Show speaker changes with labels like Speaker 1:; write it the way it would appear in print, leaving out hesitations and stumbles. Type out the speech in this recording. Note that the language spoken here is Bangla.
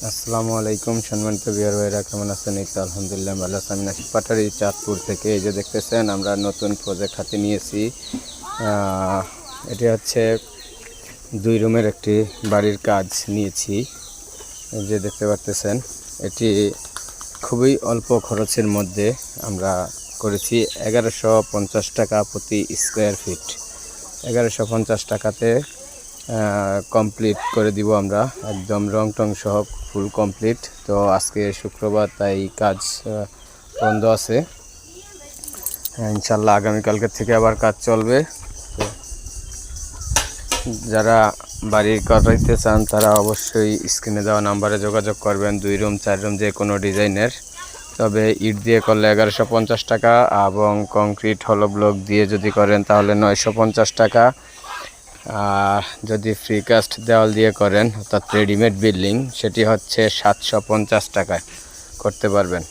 Speaker 1: আসসালামু আলাইকুম সম্মানিত ভিউয়ার ভাইরা, কেমন আছেন? এই তো আলহামদুলিল্লাহ ভালো আছি। আমি নাসির পাটারি চাঁদপুর থেকে। এই যে দেখতেছেন আমরা নতুন প্রজেক্ট হাতে নিয়েছি। এটি হচ্ছে 2 রুমের একটি বাড়ির কাজ নিয়েছি। এই যে দেখতে পাচ্ছেন, এটি খুবই অল্প খরচের মধ্যে আমরা করেছি। 1150 টাকা প্রতি স্কোয়ার ফিট। 1150 টাকাতে কমপ্লিট করে দিব আমরা, একদম রং টং সহ ফুল কমপ্লিট। তো আজকে শুক্রবার, তাই কাজ বন্ধ আছে। ইনশাল্লাহ আগামীকালকে থেকে আবার কাজ চলবে। তো যারা বাড়ি করাইতে চান তারা অবশ্যই স্ক্রিনে দেওয়া নাম্বারে যোগাযোগ করবেন। 2 রুম 4 রুম যে কোনো ডিজাইনের। তবে ইট দিয়ে করলে 1150 টাকা, এবং কংক্রিট হলো ব্লক দিয়ে যদি করেন তাহলে 950 টাকা। আর যদি ফ্রিকাস্ট দেওয়াল দিয়ে করেন, অর্থাৎ রেডিমেড বিল্ডিং, সেটি হচ্ছে 750 টাকায় করতে পারবেন।